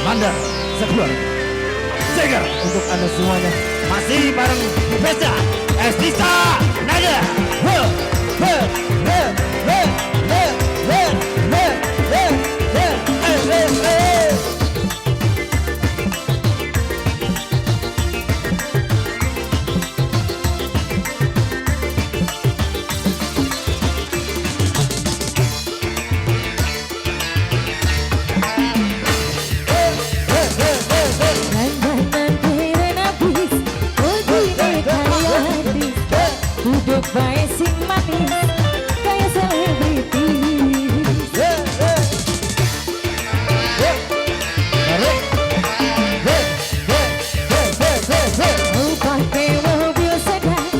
Mandar sekeluarga. Cegar untuk anda semuanya. Masih bareng Besa Estisa Naga. Baik sing manis kayak selebritis. Mau pakai mobil sedan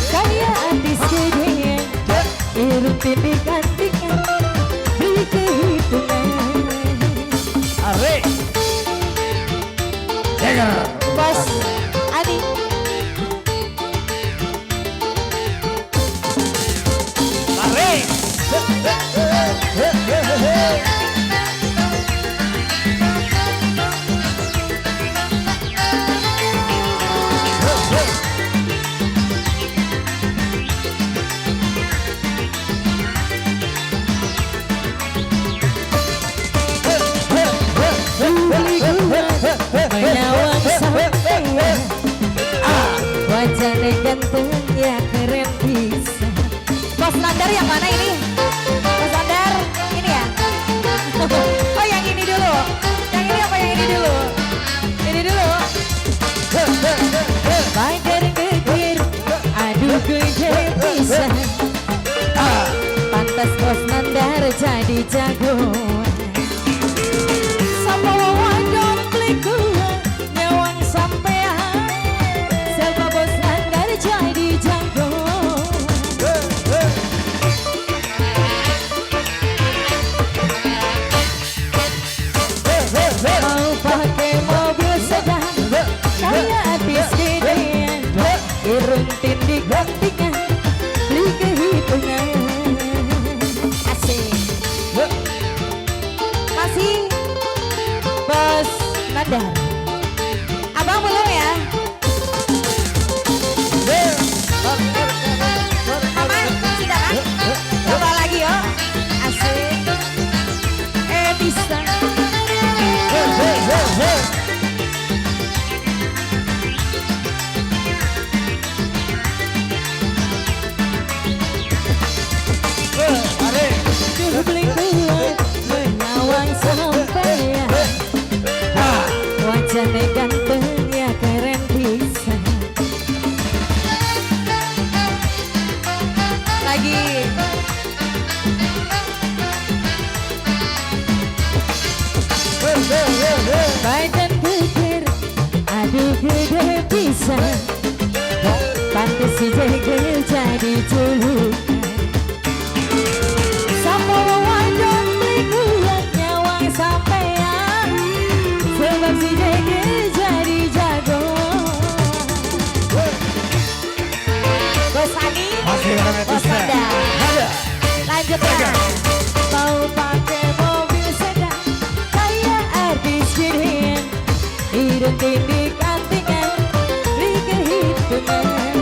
kayak artis gedean, irung tindih gantingan beli kehitungan. Are Cegar Bos Adi menyawang sampai wajahnya ganteng ya keren bisa. Bos Nandar yang mana ini? Bos Nandar ini ya? Oh yang ini dulu. Yang ini apa yang ini dulu? Ini dulu. Baik dari kecil, aduh gede bisa. Pantas Bos Nandar jadi jagoan. Sama wadon peliku nyawang sampean, sebab Bos Nandar jadi jagoan. Mau pakai mobil sedan kayak artis gedean, irung tindih gantingan beli kehitungan. Asik. Masih Bos Nandar. Abang belum ya? Mama sudah kan? Coba lagi yo. Asik. Bisa. Beli kuat menyawang sampean, wajahnya ganteng ya keren bisa. Lagi badan geger, aduh gede bisa. Pantes si jeger jadi julukan. Sama wadon berikuat nyawang sampean, sebab si jeger jadi jago. Bos Adi, Bos Nandar. Lanjut ya. Mau pakai mobil sedan kayak artis gedean, irung tindih gantingan beli kehitungan.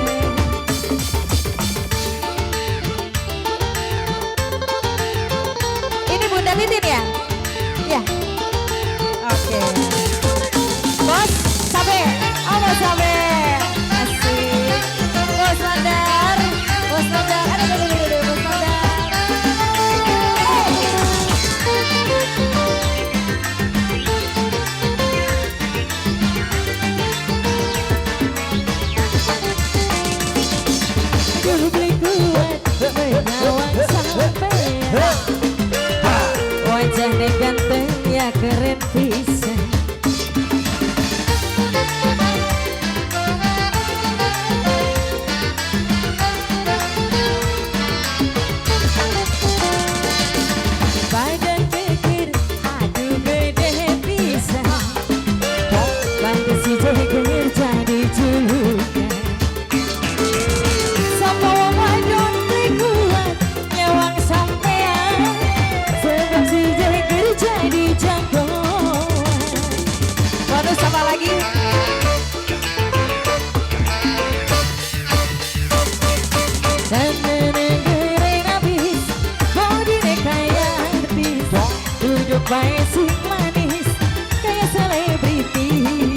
Ini Bunda Titin ya? Ya. Oke. Bos sampai, bos sampai. Asik. Bos Nandar, Bos Nandar. Aduh, Bos Nandar. Dulu beli kuat menyawang sampean, wajahnya ganteng ya keren bisa. Badan pikir aduh gede bisa, pantes si jeger jadi julukan. Sama wadon berikuat nyawang sampean, sebab si jeger jadi jago. Baik sing manis kayak selebriti.